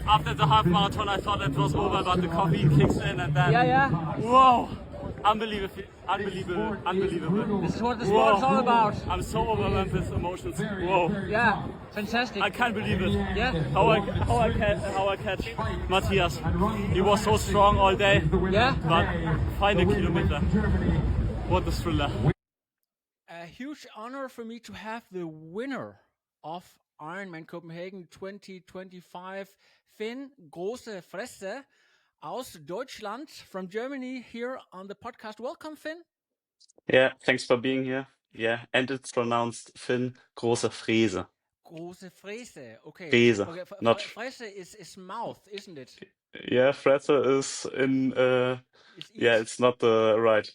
after the half marathon, I thought it was over, but the coffee kicks in, and then whoa, unbelievable. This is what the sport is all about. I'm so overwhelmed with emotions. Whoa. Yeah, fantastic. I can't believe it. Yeah. How I catch Matthias. He was so strong all day. Yeah. But final kilometer. What a thriller. A huge honor for me to have the winner of Ironman Copenhagen 2025, Finn Grosse-Freese aus Deutschland, from Germany, here on the podcast. Welcome, Finn. Yeah, thanks for being here. Yeah, and it's pronounced Finn Grosse-Freese. Grosse-Freese, okay. Freese, Okay, not Freese is mouth, isn't it? yeah. Frese is in yeah. It's not the right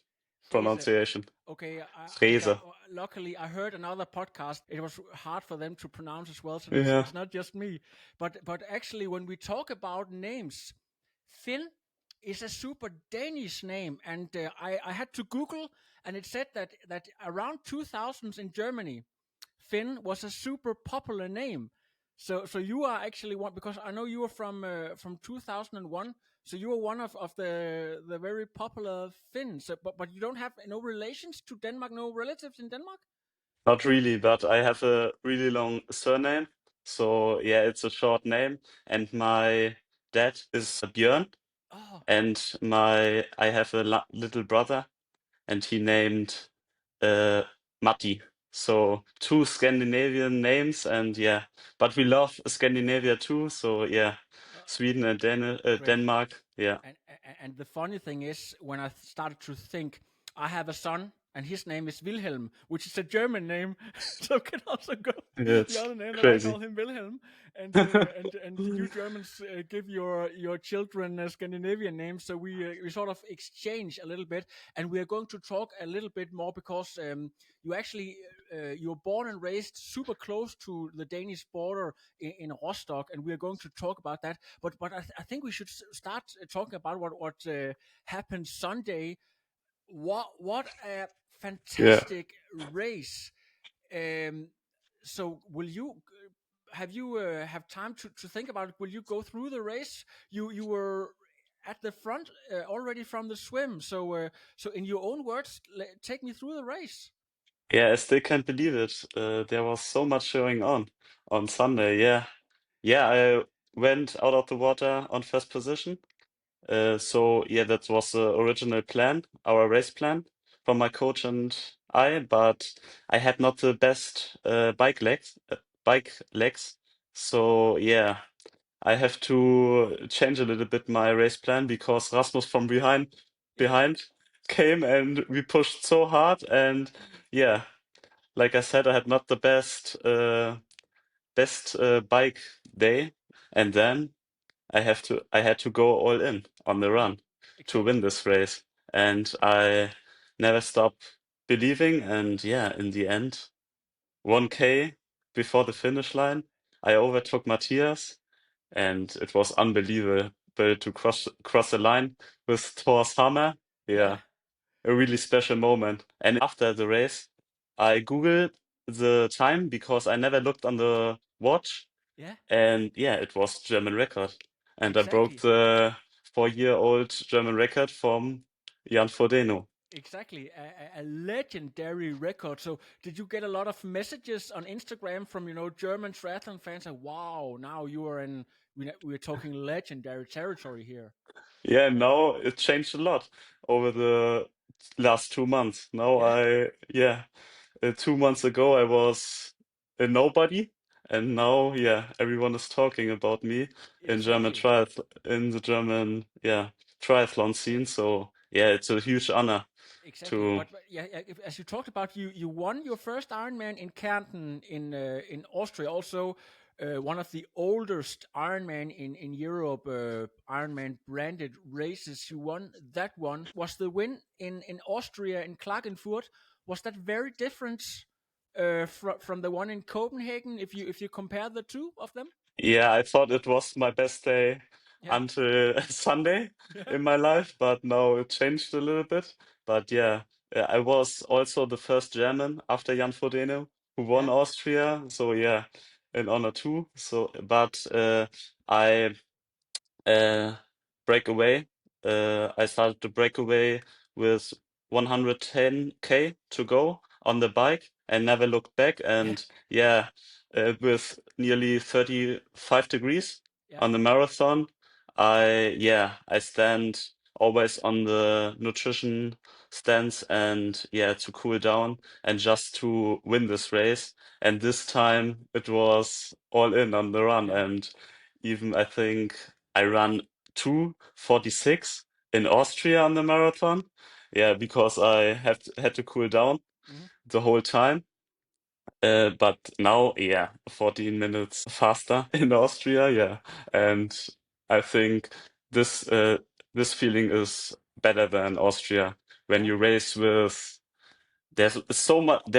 pronunciation. Okay, Freese. luckily I heard another podcast. It was hard for them to pronounce as well, so Yeah. it's not just me. But actually, when we talk about names, Finn is a super Danish name, and I had to Google, and it said that around 2000s in Germany, Finn was a super popular name. So you are actually one, because I know you are from 2001. So you are one of the very popular Finns. But you don't have no relations to Denmark, no relatives in Denmark? Not really, but I have a really long surname. So yeah, it's a short name, and my dad is Björn, Oh, and I have a little brother, and he named Matti. So two Scandinavian names, and yeah, but we love Scandinavia too. So yeah, Sweden and great. Denmark. Yeah. And the funny thing is, when I started to think, I have a son, and his name is Wilhelm, which is a German name, so can also go Yeah, the it's other name. And I crazy. call him Wilhelm, and you Germans give your children Scandinavian names, so we sort of exchange a little bit, and we are going to talk a little bit more because you actually you were born and raised super close to the Danish border in Rostock, and we are going to talk about that. But I think we should start talking about what happened Sunday. What a fantastic race! So will you have time to think about it? Will you go through the race? You were at the front already from the swim. So so in your own words, take me through the race. Yeah, I still can't believe it. There was so much going on Sunday. Yeah, yeah. I went out of the water on first position. So yeah, that was the original plan, our race plan from my coach and I. But I had not the best bike legs. So yeah, I have to change a little bit my race plan because Rasmus from behind came and we pushed so hard, and yeah, like I said, I had not the best bike day, and then I had to go all in on the run to win this race, and I never stopped believing. And yeah, in the end, 1K before the finish line, I overtook Matthias, and it was unbelievable to cross the line with Thor's hammer. Yeah, Yeah, a really special moment. And after the race, I Googled the time because I never looked on the watch. yeah, And yeah, it was German record. And I broke exactly. the 4-year-old German record from Jan Frodeno. Exactly, a legendary record. So, did you get a lot of messages on Instagram from German triathlon fans? Like, wow, now you are in. We're talking legendary territory here. Yeah, now it changed a lot over the last 2 months. Now Yeah, yeah, 2 months ago I was a nobody, and now, yeah, everyone is talking about me in exactly, in the German, yeah, triathlon scene. So yeah, it's a huge honor exactly. to, But yeah, as you talked about, you won your first Ironman in Kärnten in Austria. Also, one of the oldest Ironman in Europe, Ironman branded races. You won that one. Was the win in Austria in Klagenfurt? Was that very different from the one in Copenhagen? If you compare the two of them? yeah, I thought it was my best day Yeah, until Sunday yeah, in my life, but now it changed a little bit. But yeah, I was also the first German after Jan Frodeno who won yeah. Austria. So yeah, an honor too. So, but I breakaway. I started the breakaway with 110K to go on the bike and never looked back. And yeah, with nearly 35 degrees on the marathon, I stand always on the nutrition stands and yeah, to cool down and just to win this race. And this time it was all in on the run. And even I think I ran 2:46 in Austria on the marathon. Yeah, because I had to cool down the whole time. But now, yeah, 14 minutes faster in Austria, yeah. And I think this this feeling is better than Austria when you race with there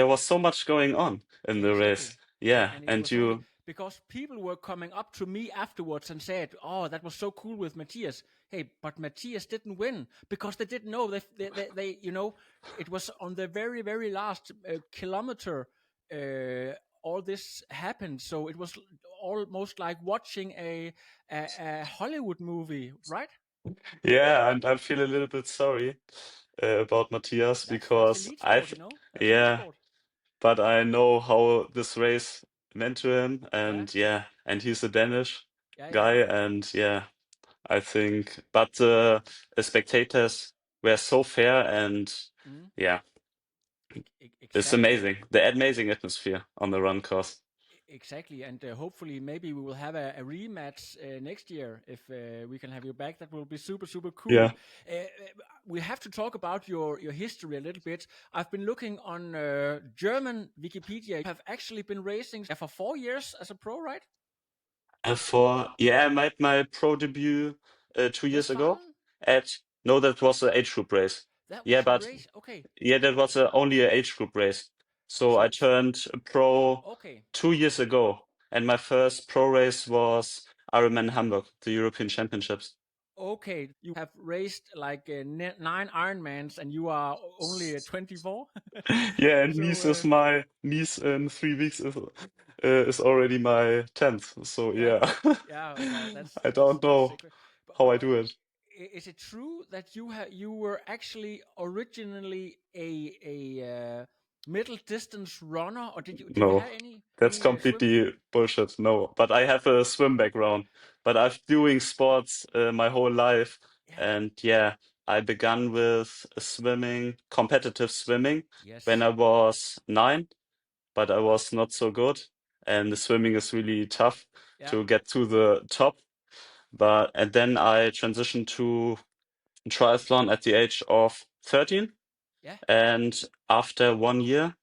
was so much going on in the race. Yeah, And it and was only you because people were coming up to me afterwards and said, "Oh, that was so cool with Matthias." Hey, but Matthias didn't win because they didn't know. They you know, it was on the very, very last kilometer. All this happened, so it was almost like watching a Hollywood movie, right? yeah, and I feel a little bit sorry about Matthias That's because elite sport, That's elite yeah, sport. but I know how this race meant to him, Yeah, and yeah, and he's a Danish yeah. guy, and yeah, I think, but the spectators were so fair, and Mm, yeah, it's exactly. amazing, the amazing atmosphere on the run course. Exactly, and hopefully, maybe we will have a rematch next year if we can have you back. That will be super, super cool. Yeah. We have to talk about your history a little bit. I've been looking on German Wikipedia. You have actually been racing for 4 years as a pro, right? I made my pro debut 2 years ago Westfalen? at no, that was an age group race. That Yeah, was a but race. Okay, yeah, that was only an age group race. So I so turned pro okay, 2 years ago, and my first pro race was Ironman Hamburg, the European Championships. okay. You have raced like 9 Ironmans, and you are only 24. Yeah, and So Nice in 3 weeks is already my 10th. So yeah, yeah, yeah, that's I that's don't that's know secret. how I do it. Is it true that you were actually originally a middle distance runner, or did you No, have that's any swim? completely bullshit. No, but I have a swim background. But I've doing sports my whole life, Yeah. and yeah, I began with swimming, competitive swimming, when Yes. I was 9, but I was not so good, and the swimming is really tough Yeah. to get to the top. But and then I transitioned to triathlon at the age of 13, Yeah. and after 1 year.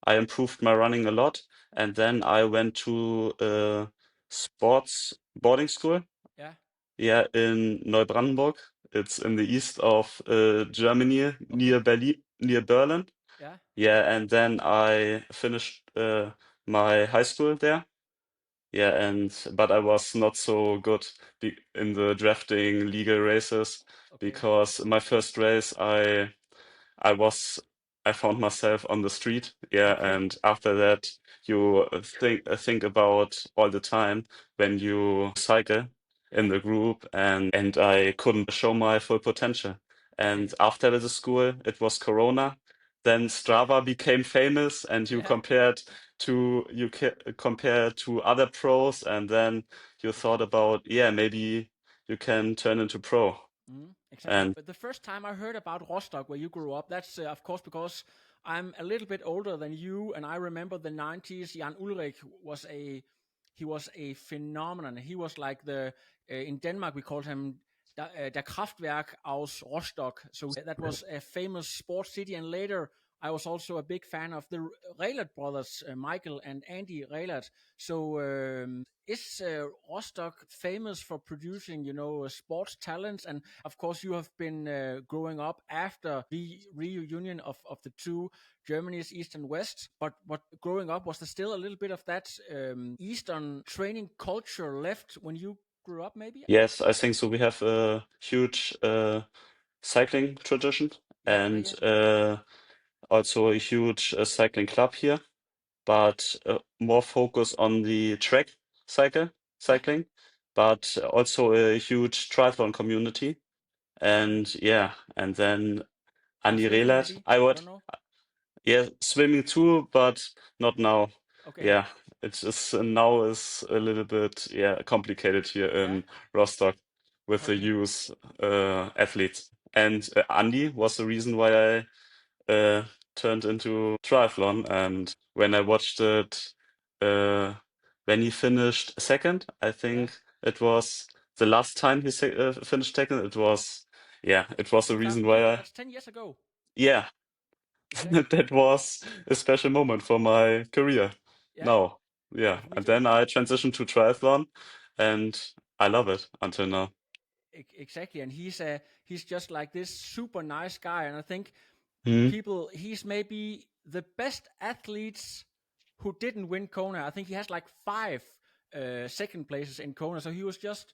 I improved my running a lot, and then I went to a sports boarding school, Yeah. yeah, in Neubrandenburg. It's in the east of Germany, Okay. Near Berlin. Yeah. Yeah, and then I finished my high school there. Yeah, but I was not so good in the drafting legal races Okay. because my first race I was I found myself on the street, yeah, Okay. and after that you think about all the time when you cycle in Yeah. the group, and I couldn't show my full potential. Okay. And after the school, it was Corona. Then Strava became famous, and Yeah. compare to other pros, and then you thought Exactly. about, yeah, maybe you can turn into pro. Exactly. And But the first time I heard about Rostock, where you grew up, that's of course because I'm a little bit older than you, and I remember the '90s. Jan Ulrich was a phenomenon. He was like the in Denmark we called him der Kraftwerk aus Rostock. So that was a famous sports city. And later I was also a big fan of the Reilert brothers, Michael and Andy Reilert. So is Rostock famous for producing, sports talents? And of course, you have been growing up after the reunion of the two Germany's East and West. But growing up, was there still a little bit of that Eastern training culture left when you grew up? Maybe. yes, I think so. We have a huge cycling tradition, Yeah, yeah, and yeah, also a huge cycling club here, but more focus on the track yeah, cycling. but also a huge triathlon community. And yeah, and then And Andy swimming, Relat, maybe? I I would, don't know. yeah, swimming too, but not now. Okay. Yeah, it's just now is a little bit complicated here Yeah. in Rostock with the Okay. youth athletes. And Andy was the reason why I turned into triathlon. And when I watched it, when he finished second, I Yeah. think it was the last time he finished second. It was the reason why 2015. I That's 10 years ago. yeah Exactly. that was a special moment for my career. Yeah. Now, Yeah, yeah, for me and too. then I transitioned to triathlon, and I love it until now. Exactly. And he's just like this super nice guy. And I think Mhm. he's maybe the best athletes who didn't win Kona. I think he has like 5 second places in Kona. So he was just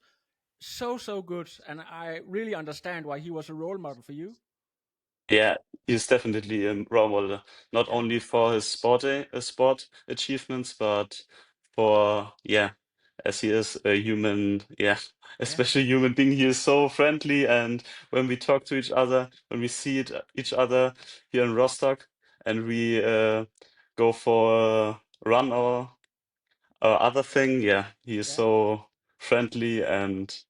so good. And I really understand why he was a role model for you. Yeah, he's definitely a role model, not Yeah. only for his sport achievements, but for as he is a human, a Yeah. special human being. He is so friendly, and when we talk to each other, when we see each other here in Rostock, and we go for a run or other thing, he is Yeah. so friendly and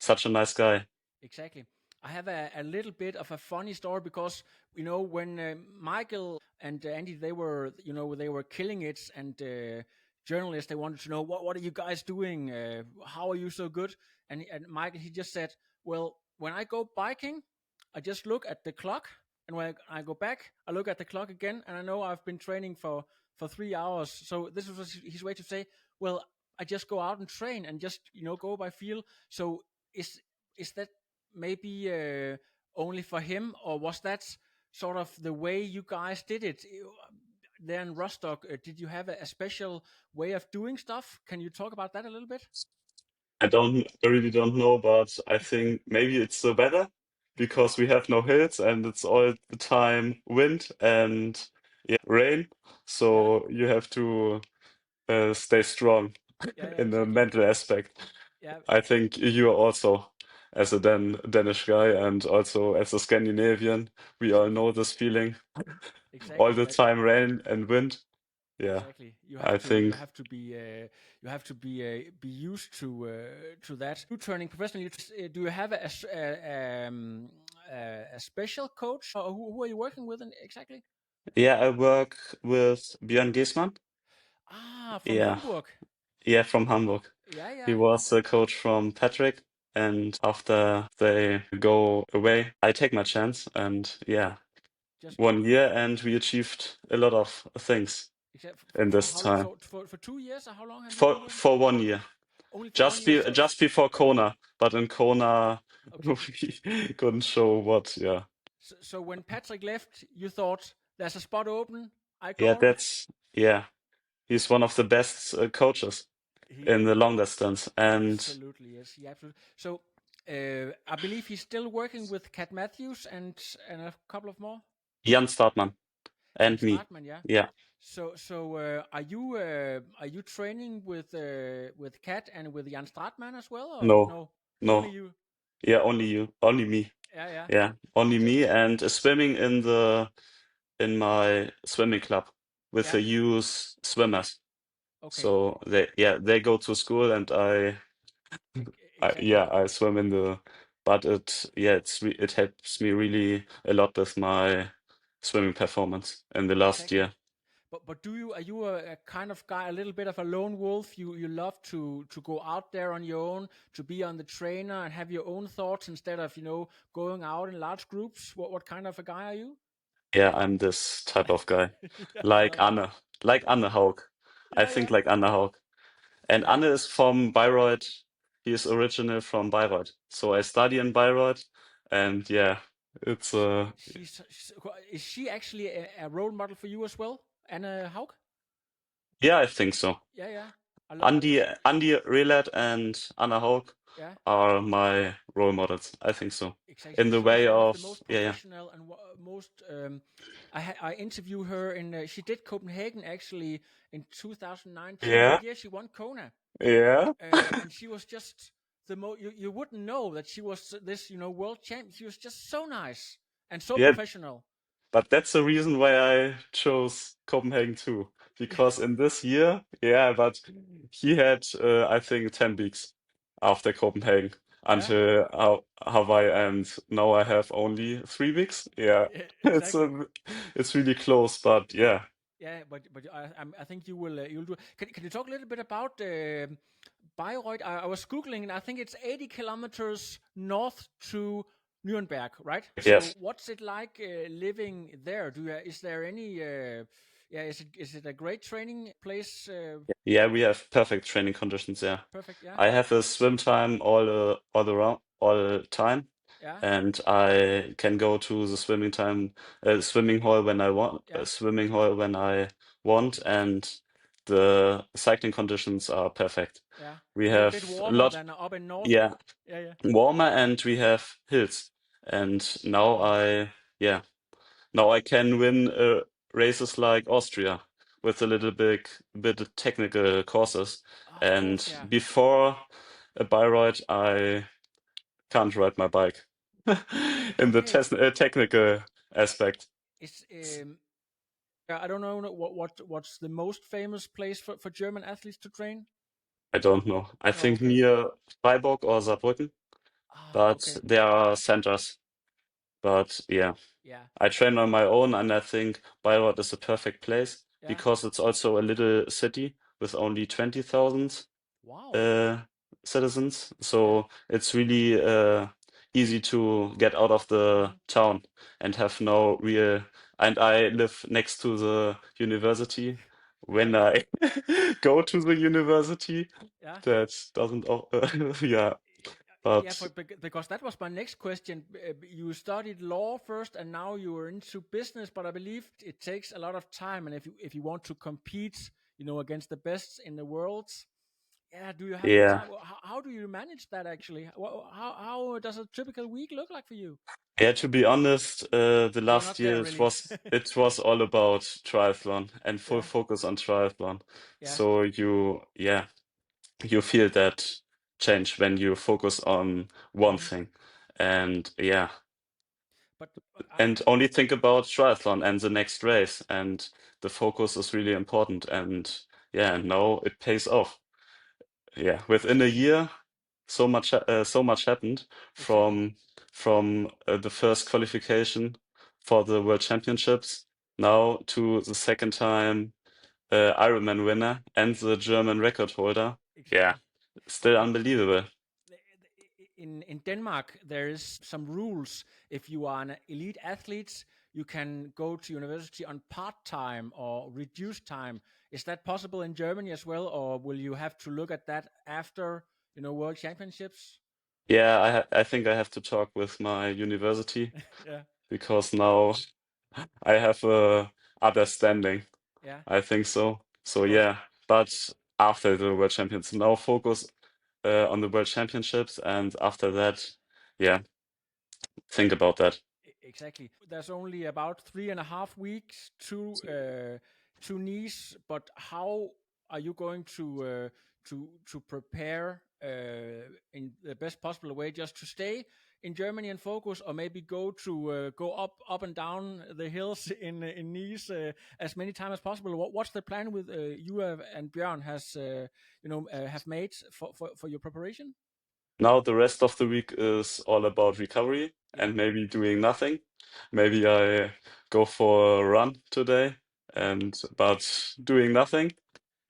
such a nice guy. Exactly. I have a little bit of a funny story because when Michael and Andy they were killing it, and journalists, they wanted to know what are you guys doing? How are you so good? And Michael, he just said, well, when I go biking, I just look at the clock, and when I go back, I look at the clock again, and I know I've been training for 3 hours. So this was his way to say, well, I just go out and train and just go by feel. So is that maybe only for him, or was that sort of the way you guys did it there in Rostock? Did you have a special way of doing stuff? Can you talk about that a little bit? I really don't know, but I think maybe it's the weather because we have no hills and it's all the time wind and rain. Yeah, So you have to stay strong yeah, in the exactly. mental aspect. Yeah, I think you are also, as a Danish guy and also as a Scandinavian, we all exactly, know this feeling all exactly. the That time, rain and wind. Yeah, exactly. I You think. have to be be used to that. You turning professional. Do you have a special coach, or who are you working with exactly? Yeah, I work with Björn Giesmann. Ah, from Yeah, Hamburg. yeah, from Hamburg. Yeah, He yeah. was a coach from Patrick, and after they go away, I take my chance, and Just go. 1 year, and we achieved a lot of things Except in for this how long? time. For 2 years, or how long have you For been working? 1 year, Only for 1 year. just before Kona, but in Kona Okay. we couldn't show what. Yeah, So when Patrick left, you thought there's a spot open. I yeah, go. he's one of the best coaches He in the long distance, and absolutely is. He absolutely. So I believe he's still working with Cat Matthews and a couple of more. Jan Startman Jan and me. Stratman, yeah. Yeah, So are you training with Cat and with Jan Stratman as well, or no, no? Only no, you. yeah, only you, only me. Yeah, yeah. Yeah, only So me and swimming in my swimming club with yeah. the youth swimmers. Okay. So they go to school and Exactly. I swim in the but it helps me really a lot with my swimming performance in the last Exactly. year. But are you a kind of guy, a little bit of a lone wolf? You love to go out there on your own, to be on the trainer and have your own thoughts instead of going out in large groups. What kind of a guy are you? Yeah, I'm this type of guy. Yeah, I Like love it. Anne Haug. I Yeah, think yeah, like Anne Haug. And yeah. Anne is from Bayreuth. He is original from Bayreuth. So I study in Bayreuth, and it's Is she actually a role model for you as well, Anna Haug? yeah, I think so. Yeah, yeah. Andy Relat and Anna Haug Yeah. are my role models. I think so. Exactly. In the She is way one of of the most yeah, yeah. professional and most. I interviewed her in. She did Copenhagen actually in 2019. Yeah. That year she won Kona. Yeah. and she was just you wouldn't know that she was this world champ. She was just so nice and so Yeah, professional. but that's the reason why I chose Copenhagen too. Because in this year, yeah, but he had, I think, 10 weeks after Copenhagen Yeah, until Hawaii, and now I have only 3 weeks. Yeah, yeah, it's exactly. it's really close, but yeah, Yeah, but I think you'll do. Can you talk a little bit about Bayreuth? I was googling, and I think it's 80 kilometers north to Nuremberg, right? So yes, what's it like living there? Is there any? Yeah, is it a great training place? yeah, we have perfect training conditions there. Perfect. Yeah, I have a swim time all around all the time, yeah, and I can go to the swimming hall when I want, yeah, and the cycling conditions are perfect. yeah. We A little bit have a warmer lot, than up in north. yeah, Yeah, yeah. warmer, and we have hills. And Okay. yeah, now I can win races like Austria with a little bit of technical courses. Of And course. Yeah. before a Bayreuth, I can't ride my bike in the Okay. technical aspect. It's yeah, I don't know what's the most famous place for German athletes to train. I don't know. I Oh, think okay. near Freiburg or Saarbrücken, Ah, but okay. there are centers. But yeah, Yeah, I train on my own, and I think Bayreuth is a perfect place yeah. because it's also a little city with only 20,000 Wow. uh, citizens. Yeah. So it's really easy to get out of the Hmm. town and have no real. And I live next to the university. Yeah. When I go to the university, Yeah. that doesn't. Yeah, Yeah, but because that was my next question. You studied law first, and now you are into business. But I believe it takes a lot of time, and if you want to compete, against the best in the world, yeah, do you have the yeah. time? How do you manage that actually? How does a typical week look like for you? Yeah, to be honest, the You're last not there year really. it was all about triathlon and full Yeah, focus on triathlon. yeah. So you feel that change when you focus on one Hmm. thing, and yeah, But and only think about triathlon and the next race, and the focus is really important. And yeah, now it pays off. Yeah, within a exactly, year, so much happened exactly. from the first qualification for the World Championships now to the second time Ironman winner and the German record holder. Yeah, Exactly. still But unbelievable. in Denmark, there is some rules. If you are an elite athlete, you can go to university on part time or reduced time. Is that possible in Germany as well, or will you have to look at that after World Championships? Yeah, I think I have to talk with my university Yeah, because now I have a understanding. yeah. I think so. So Because yeah, but after the World Champions, now focus on the World Championships, and after that, yeah, think about that. Exactly. There's only about 3.5 weeks to Nice, but how are you going to prepare in the best possible way just to stay in Germany and focus, or maybe go up and down the hills in Nice as many times as possible? What's the plan with you and Björn have made for your preparation? Now the rest of the week is all about recovery Yeah. and maybe doing nothing. Maybe I go for a run today and but doing nothing.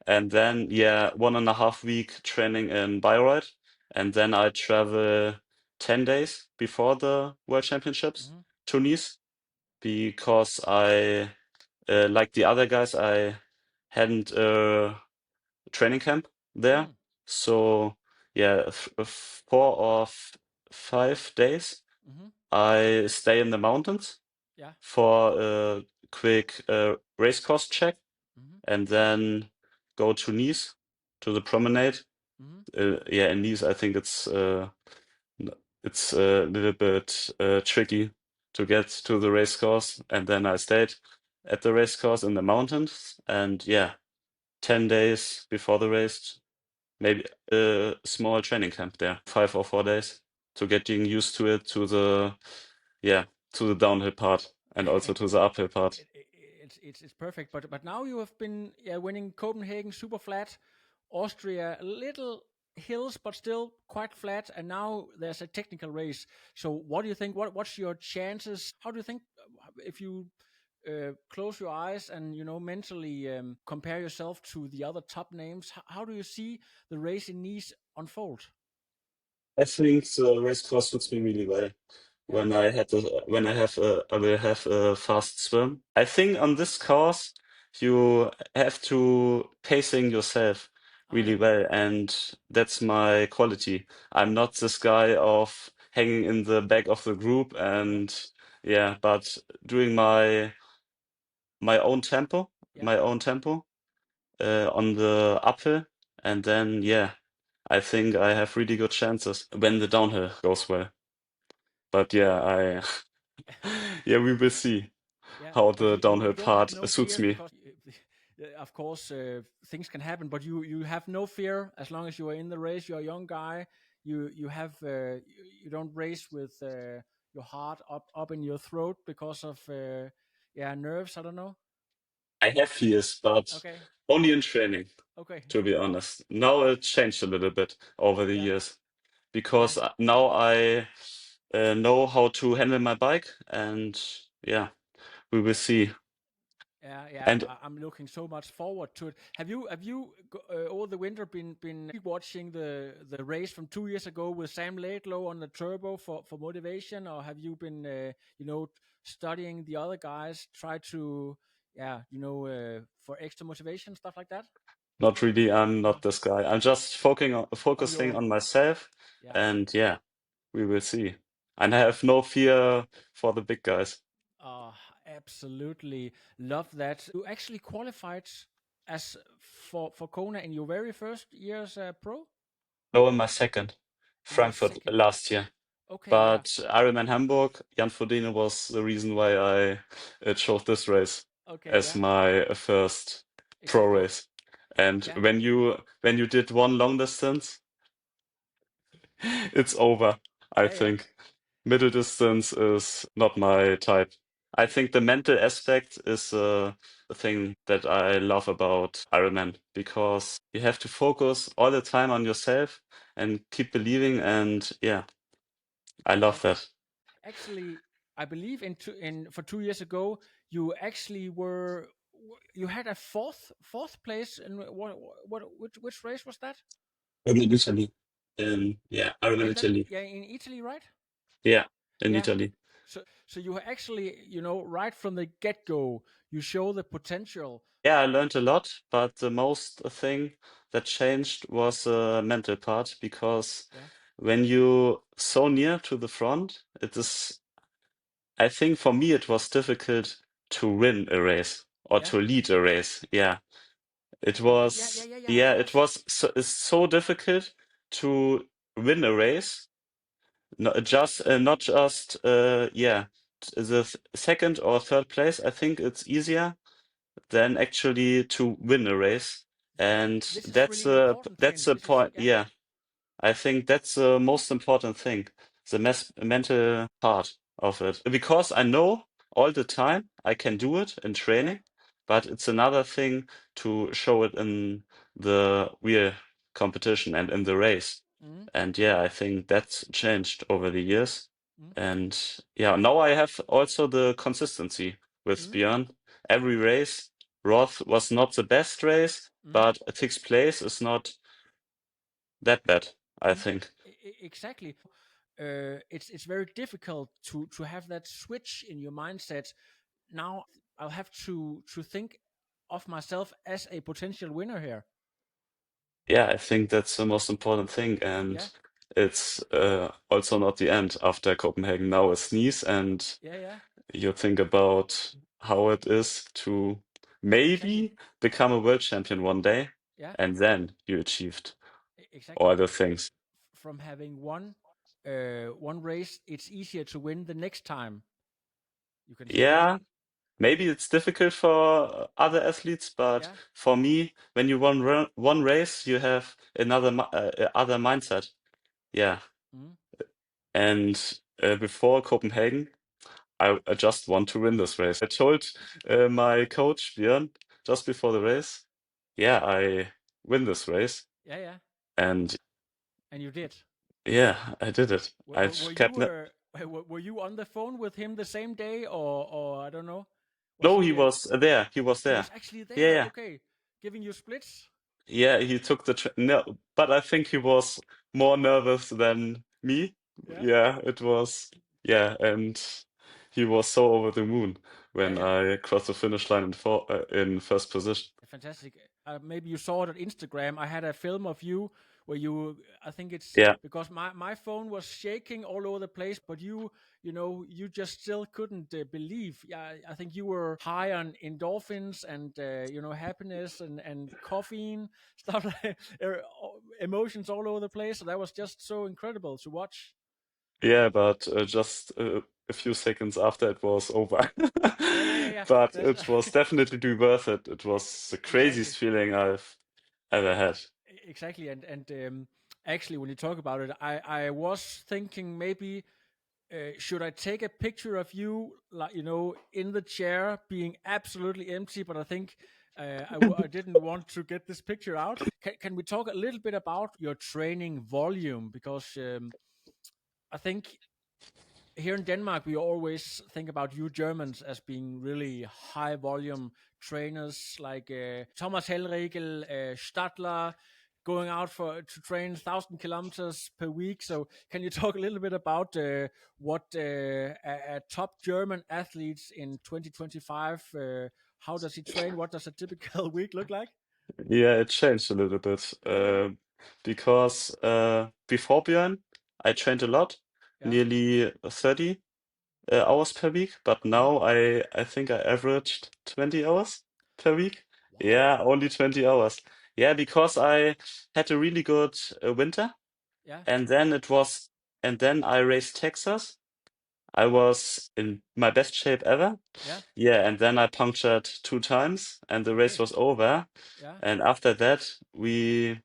And then yeah, 1.5 week training in Bayreuth. And then I travel 10 days before the World Championships Hmm. to Nice because I like the other guys, I hadn't training camp there. Mm. So yeah, 4 or 5 days Hmm. I stay in the mountains Yeah. for a quick race course check, Hmm. and then go to Nice to the promenade. Hmm. Yeah, in Nice, I think n- it's a little bit tricky to get to the race course, and then I stayed at the race course in the mountains, and yeah, 10 days before the race. maybe a small training camp there, 5 or 4 days, to getting used to it, to the downhill part and also to the uphill part. It's perfect. But now you have been winning Copenhagen super flat, Austria a little hills but still quite flat, and now there's a technical race. So what do you think? What's your chances? How do you think if you close your eyes and mentally compare yourself to the other top names? How do you see the race in Nice unfold? I think the race course suits me really well. Yeah, I will have a fast swim. I think on this course you have to pacing yourself oh really yeah, well, and that's my quality. I'm not this guy of hanging in the back of the group yeah, and yeah, but doing my own tempo, yeah. my own tempo on the uphill, and then yeah, I think I have really good chances when the downhill goes well. But yeah, yeah, we will see Yeah, how but the you downhill don't have part no suits fear me. because, of course, things can happen. But you have no fear as long as you are in the race. You're a young guy. You have you don't race with your heart up in your throat because of nerves. I don't know. I have fears, but Okay, only in training, okay, to be honest. Now it changed a little bit over the yeah, years yeah, because now I know how to handle my bike, and yeah, we will see. yeah. And I'm looking so much forward to it. Have you over the winter been watching the race from 2 years ago with Sam Laidlow on the turbo for motivation, or have you been studying the other guys, try to for extra motivation, stuff like that? not really, I'm No. not this guy. I'm just On focusing your on myself, yeah. and yeah, we will see. And I have no fear for the big guys. Oh, absolutely love that. You actually qualified as for Kona in your very first year as a pro? No, in my second, In your Frankfurt second. last year. Okay, yeah. But Ironman Hamburg, Jan Frodeno was the reason why I chose this race Okay, as yeah. my first pro Exactly. race. And Yeah. when you did one long distance, it's over, I Yeah, yeah. think. Middle distance is not my type. I think the mental aspect is the thing that I love about Ironman because you have to focus all the time on yourself and keep believing, and yeah, I love Exactly. that. Actually, I believe in for 2 years ago, you actually you had a fourth place in which race was that? Ironman Italy. Yeah, Ironman Is that Italy. in Italy, right? Yeah, in Yeah. Italy. So you actually, right from the get go, you show the potential. Yeah, I learned a lot, but the most thing that changed was the mental part because Yeah. when you so near to the front, it is, I think for me it was difficult to win a race or Yeah. to lead a race. Yeah, Yeah. Yeah. Yeah. Yeah. Of it course. was it's so difficult to win a race. Not just the second or third place. I think it's easier than actually to win a race, and This is really important, that's Finn. the This is point. Yeah, I think that's the most important thing, the mental part of it. Because I know all the time I can do it in yeah. training, but it's another thing to show it in the real competition and in the race. Mm, And yeah, I think that's changed over the years. mm, And yeah, now I have also the consistency with mm, Björn. Every race, Roth was not the best race, mm, but a sixth place is not that bad, I mm. think. Exactly. It's very difficult to have that switch in your mindset. Now I'll have to think of myself as a potential winner here. Yeah, I think that's the most important thing. And Yeah. it's also not the end after Copenhagen. Now it's Nice, and Yeah. Yeah. you think about how it is to Exactly. maybe become a world champion one day, Yeah. and then you achieved Exactly. all the things. From having one race, it's easier to win the next time. You can say. Yeah, maybe it's difficult for other athletes, but Yeah. for me, when you won one race, you have another other mindset. Yeah, Mm. and before Copenhagen, I just want to win this race. I told my coach Björn just before the race, yeah, I win this race, Yeah, yeah. and And you did. yeah, I did it. Were I've you kept. were you on the phone with him the same day, or I don't know? Was No, he he? was there. He was He there. was actually Yeah, there. yeah. Okay, giving you splits. Yeah, he took the no, but I think he was more nervous than me. Yeah, Yeah, it was. Yeah, and he was so over the moon yeah, when yeah. I crossed the finish line in first position. Fantastic. Maybe you saw it on Instagram. I had a film of you where you. I think it's Yeah, because my phone was shaking all over the place, but you know, you just still couldn't believe. Yeah, I think you were high on endorphins and you know, happiness and caffeine stuff, like emotions all over the place. So that was just so incredible to watch. yeah, but just a few seconds after it was over. Yeah, yeah, yeah, yeah. But That's it was definitely worth it. It was the exactly. craziest feeling I've ever had. Exactly, and actually, when you talk about it, I was thinking maybe should I take a picture of you, like you know, in the chair being absolutely empty? But I think I didn't want to get this picture out. Can we talk a little bit about your training volume? Because I think here in Denmark, we always think about you Germans as being really high volume trainers, like Thomas Hellriegel, Stadler, going out for to train 1,000 kilometers per week. So, can you talk a little bit about what a top German athletes in 2025? How does he train? What does a typical week look like? Yeah, it changed a little bit because before Björn, I trained a lot, Yeah. nearly 30 hours per week, but Hmm. now I think I averaged 20 hours per week. Wow. Yeah, only 20 hours. Yeah, because I had a really good winter, Yeah. and then I raced Texas. I was in my best shape ever. Yeah. Yeah, and then I punctured two times, and the race Okay. was over. Yeah. And after that, we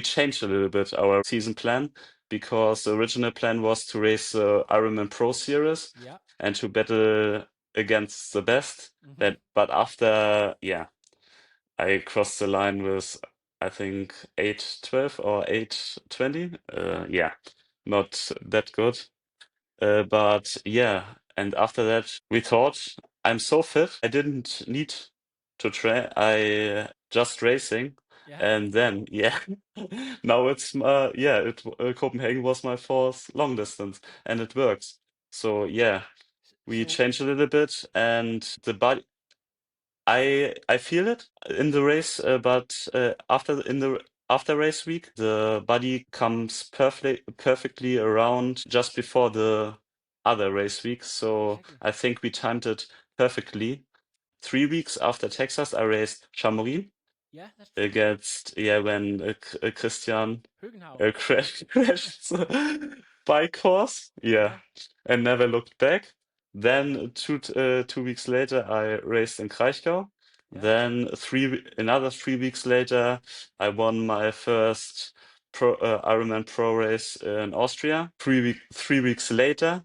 changed a little bit our season plan because the original plan was to race the Ironman Pro Series Yeah. and to battle against the best. Hmm. But after, yeah, I crossed the line with I think 8:12 or 8:20. Yeah. Yeah, not that good. But yeah, and after that, we thought I'm so fit, I didn't need to train. I just racing, Yeah. and then yeah, now it's yeah, Copenhagen was my fourth long distance, and it works. So yeah, we So changed a little bit, and the body. I feel it in the race, but after race week, the body comes perfectly around just before the other race week. So exactly. I think we timed it perfectly. 3 weeks after Texas, I raced Chamonix Yeah, that's true. against when Christian Högenhau. crashed the bike course. Yeah, Yeah. and never looked back. Then 2 weeks later, I raced in Kraichgau. Yeah. Then another 3 weeks later, I won my first Ironman Pro race in Austria. 3 weeks later,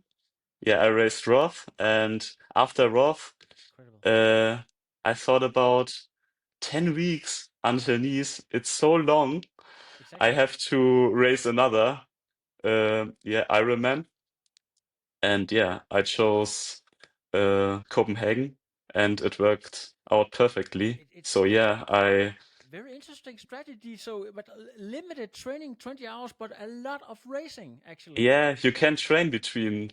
yeah, I raced Roth, and after Roth, Incredible. uh, I thought about 10 weeks until Nice. It's so long. I Exactly. have to race another, yeah, Ironman. And yeah, I chose Copenhagen, and it worked out perfectly. It's So yeah, very interesting strategy. So, but limited training, 20 hours, but a lot of racing actually. yeah, you can train between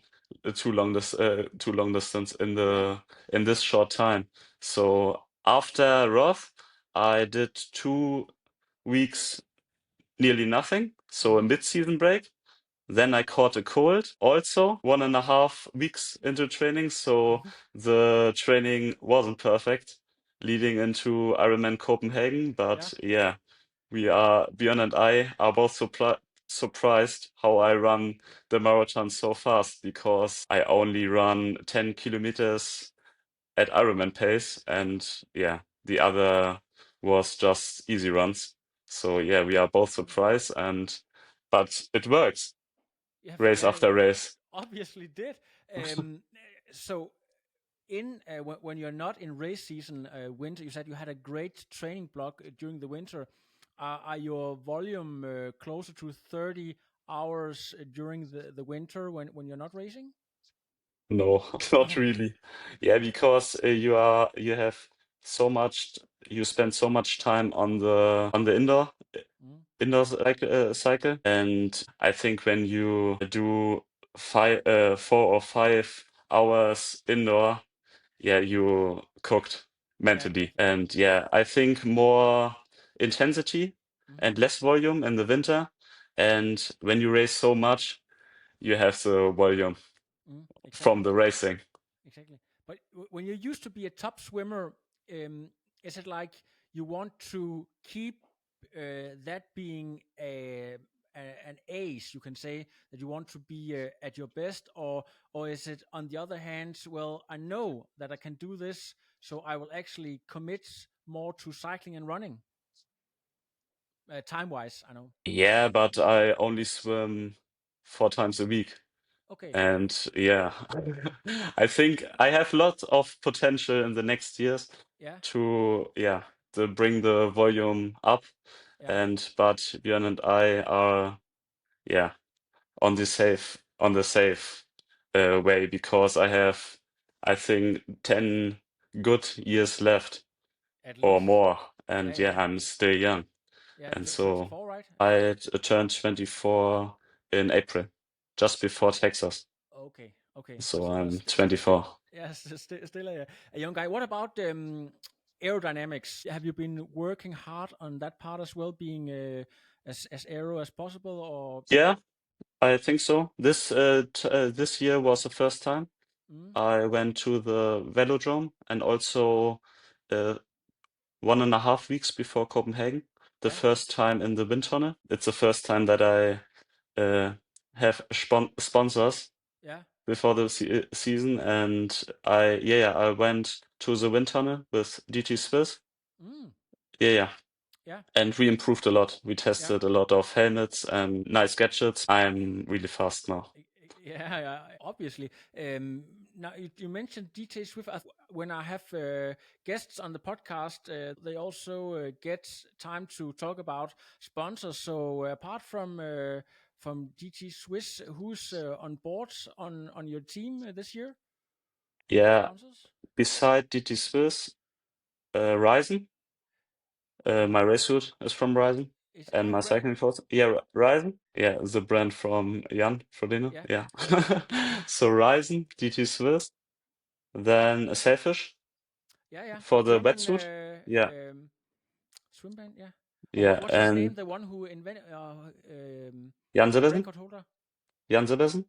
two long distance Yeah. in this short time. So after Roth, I did 2 weeks nearly nothing, so a Hmm. mid-season break. Then I caught a cold, also 1.5 weeks into training, so Hmm. the training wasn't perfect, leading into Ironman Copenhagen. Yeah. But yeah, Björn and I are both surprised how I run the marathon so fast because I only run 10 kilometers at Ironman pace, and yeah, the other was just easy runs. So yeah, we are both surprised, but it works race after race. Obviously did. So when you're not in race season, winter, you said you had a great training block during the winter. Are your volume closer to 30 hours during the winter when you're not racing? No, not No. really. Yeah, because you have so much, you spend so much time on the Mm, indoor cycle, and I think when you do 4 or 5 hours indoor, yeah, you cooked yeah, mentally. exactly. And yeah, I think more intensity Mm, and less volume in the winter. And when you race so much, you have the volume from exactly. the racing. Exactly. But when you used to be a top swimmer, is it like you want to keep that being an ace? You can say that you want to be at your best, or is it on the other hand? Well, I know that I can do this, so I will actually commit more to cycling and running, time wise. I know. Yeah, but I only swim 4 times a week. Okay. And yeah, I think I have lots of potential in the next years Yeah. to to bring the volume up. Yeah. But Björn and I are yeah on the safe way, because I think 10 good years left At or least. more, Yeah. and Yeah. yeah, I'm still young, Yeah. and so 24, right? I turned 24 in April, just before Texas. Okay. Okay. So I'm Still, 24. yes, still a young guy. What about aerodynamics? Have you been working hard on that part as well, being as aero as possible, or? Yeah, I think so. This year was the first time Mm, I went to the velodrome, and also uh, 1.5 weeks before Copenhagen, the yeah, first time in the wind tunnel. It's the first time that I have sponsors yeah, before the season, and I went to the wind tunnel with DT Swiss. mm, Yeah, yeah, and we improved a lot. We yeah. tested a lot of helmets and nice gadgets. I'm really fast now. Yeah, yeah, obviously. Now you mentioned DT Swift. When I have guests on the podcast, they also get time to talk about sponsors. So apart from DT Swiss, who's on board on your team this year? Yeah, Sponsors? beside DT Swiss, Ryzen, Okay, my race suit is from Ryzen, is and my Red cycling clothes. Yeah, Ryzen. Yeah, the brand from Jan Frodeno. Yeah, Yeah. yeah, So Ryzen, DT Swiss, then a Sailfish yeah, yeah. for the German wetsuit. Yeah, swim band. Yeah. yeah, What's his name? and The one who invented Jan the Sebesen. record holder? Jan Sebesen.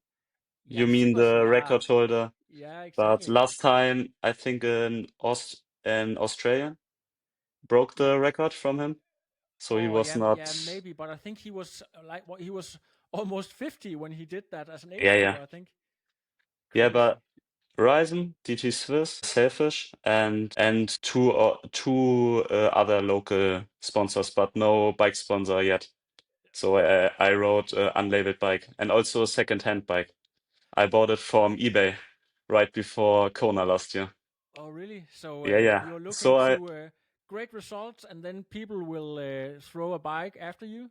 You Jan mean Sibbers. the Yeah, record holder? yeah, But exactly. last time, I think an Australian broke Y- the record from him, so he Oh was yeah, not. yeah, maybe. But I think he was like what he was almost 50 when he did that as an age Yeah, grouper. yeah, I think yeah. But crazy. Ryzen, DT Swiss, Sailfish, and two other local sponsors, but no bike sponsor yet. So I rode unlabeled bike, and also a second-hand bike. I bought it from eBay right before Kona last year. Oh really? So Yeah, yeah. you're looking So I to great results, and then people will throw a bike after you.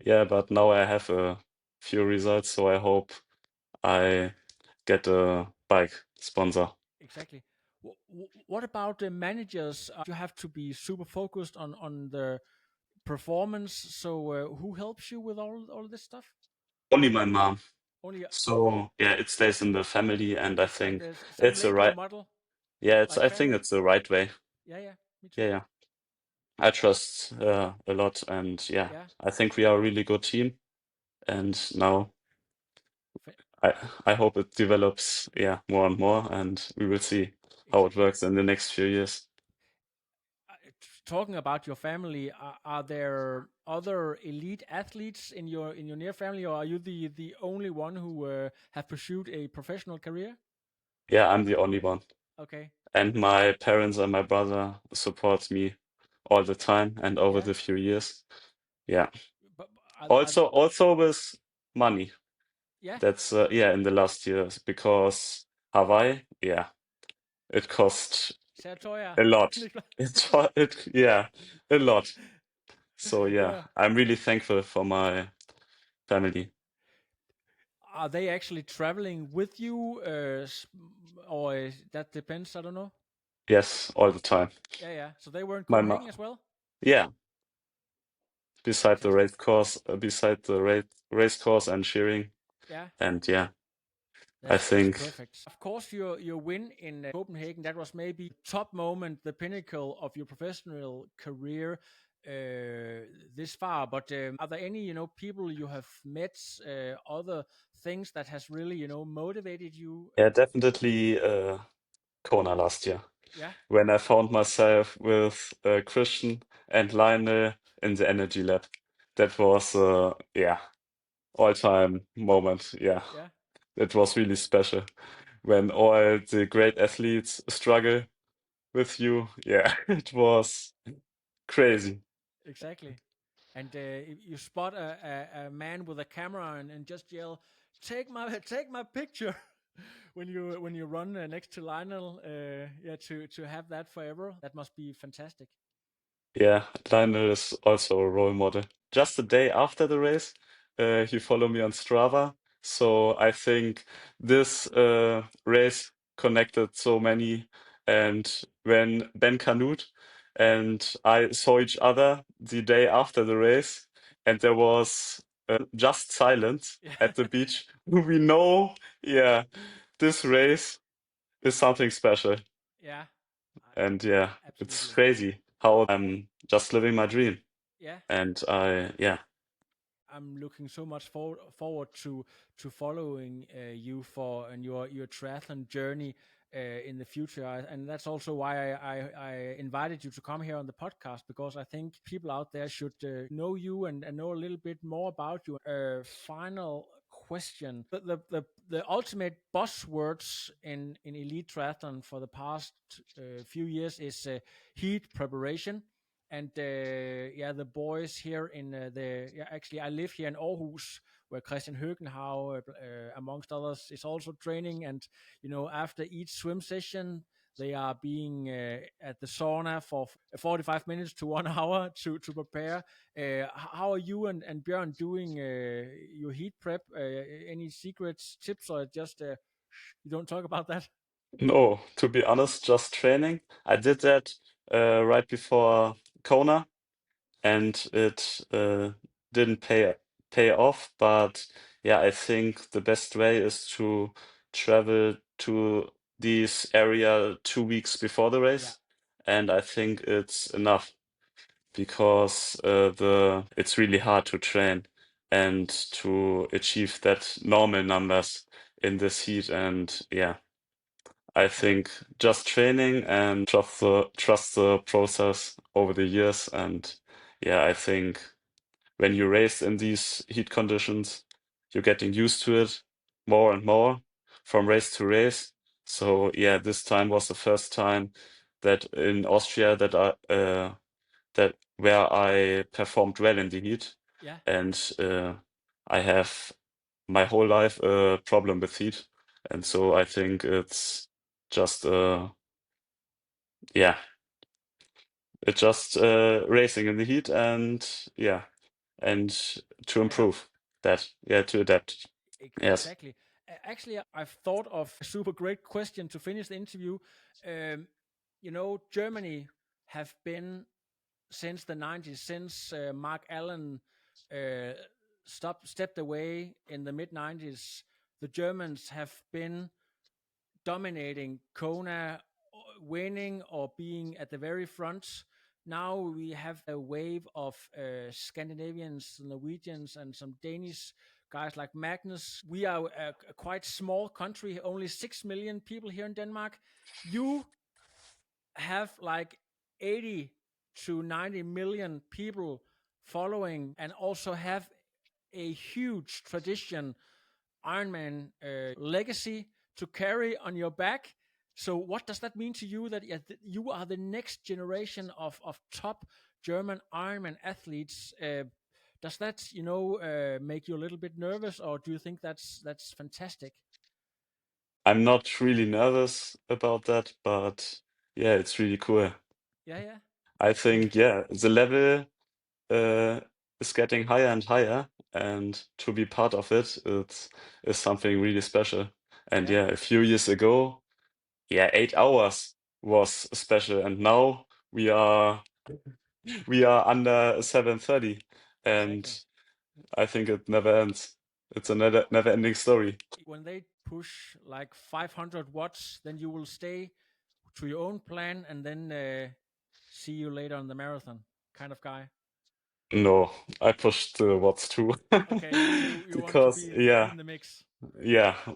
Yeah, but now I have a few results, so I hope I get a bike sponsor. Exactly. What about the managers? You have to be super focused on the performance. So who helps you with all this stuff? Only my mom. Only So yeah, it stays in the family, and I it's like think the same it's the late role right. model, Yeah, like I think family. it's the right way. Yeah, yeah, me Yeah, too. yeah. I trust a lot, and yeah, Yeah, I think we are a really good team. And now fa- I I hope it develops, yeah, more and more, and we will see how it exactly. works in the next few years. Talking about your family, are there other elite athletes in your near family, or are you the only one who have pursued a professional career? Yeah, I'm the only one. Okay. And my parents and my brother support me all the time and over Yeah. the few years. Yeah. But Also with money. yeah. That's in the last years because Hawaii, yeah, it cost Sertoya. a lot. A lot. So yeah, Yeah. I'm really thankful for my family. Are they actually traveling with you, or that depends? I don't know. Yes, all the time. Yeah, yeah. So they were in My mom, Copenhagen as well. yeah, Fantastic. beside the race course and cheering, Yeah, and yeah, I that's think perfect. Of course, your win in Copenhagen, that was maybe top moment, the pinnacle of your professional career this far. But are there any people you have met, other things that has really motivated you? yeah, definitely Kona last year Yeah, when I found myself with Christian and Lionel in the energy lab. That was all-time moment. Yeah, yeah, it was really special when all the great athletes struggle with you. Yeah, it was crazy. exactly. And you spot a man with a camera and just yell, take my picture." when you run next to Lionel, yeah, to have that forever, that must be fantastic. Yeah, Lionel is also a role model. Just the day after the race, he followed me on Strava. So I think this race connected so many. And when Ben Canute and I saw each other the day after the race, and there was just silence Yeah, at the beach, we know, yeah, this race is something special. yeah, And yeah, it's absolutely. crazy how I'm just living my dream. Yeah, And I'm looking so much forward to following you for and your triathlon journey in the future. And that's also why I invited you to come here on the podcast, because I think people out there should know you and know a little bit more about you. Final question: the ultimate buzzwords in elite triathlon for the past few years is heat preparation. And yeah, the boys here in actually I live here in Aarhus, where Christian Høgenhav, amongst others, is also training. And after each swim session, they are being at the sauna for 45 minutes to 1 hour to prepare. How are you and Björn doing your heat prep? Any secrets, tips, or just you don't talk about that? no, to be honest, just training. I did that right before Kona, and it didn't pay off. But yeah, I think the best way is to travel to this area 2 weeks before the Yeah, race, and I think it's enough because it's really hard to train and to achieve that normal numbers in this heat. And yeah, I think just training and trust the process over the years. And yeah, I think when you race in these heat conditions, you're getting used to it more and more from race to race. So yeah, this time was the first time that in Austria that where I performed well in the heat, yeah, and I have my whole life a problem with heat, and so I think it's just yeah, it's just racing in the heat, and yeah, and to yeah. improve that, yeah, to adapt. Yes. Exactly. Actually, I've thought of a super great question to finish the interview. Germany have been since the 90s, since Mark Allen uh, stepped away in the mid 90s. The Germans have been dominating Kona, winning or being at the very front. Now we have a wave of Scandinavians, Norwegians, and some Danish guys like Magnus. We are a quite small country, only 6 million people here in Denmark. You have like 80 to 90 million people following, and also have a huge tradition, Ironman legacy to carry on your back. So what does that mean to you that you are the next generation of top German Ironman athletes? Does that make you a little bit nervous, or do you think that's fantastic? I'm not really nervous about that, but yeah, it's really cool. Yeah. I think, yeah, the level is getting higher and higher, and to be part of it, is something really special. And Yeah. yeah, a few years ago, yeah, 8 hours was special, and now we are under 7:30, and Exactly. I think it never ends. It's a never-ending story. When they push like 500 watts, then you will stay to your own plan and then see you later on the marathon kind of guy. No, I pushed the watts too. Okay, you want to Because be in the mix.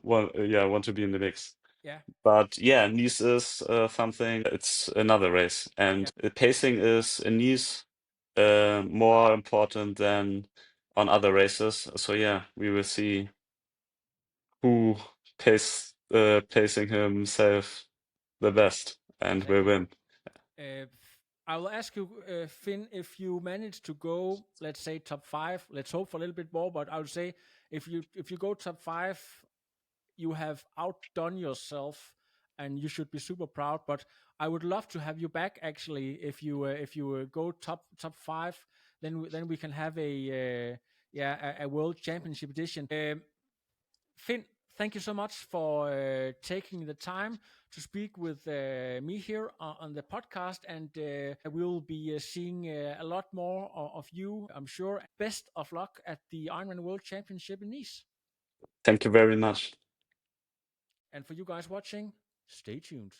want to be in the mix. Yeah. But yeah, Nice is something. It's another race, and Yeah. the pacing is in Nice more important than on other races. So yeah, we will see who pacing himself the best and will Exactly. win. I will ask you, Finn, if you manage to go, let's say top 5. Let's hope for a little bit more, but I would say if you go top 5, you have outdone yourself, and you should be super proud. But I would love to have you back. Actually, if you go top 5, then we can have a world championship edition. Finn, thank you so much for taking the time to speak with me here on the podcast, and we'll be seeing a lot more of you, I'm sure. Best of luck at the Ironman World Championship in Nice. Thank you very much. And for you guys watching, stay tuned.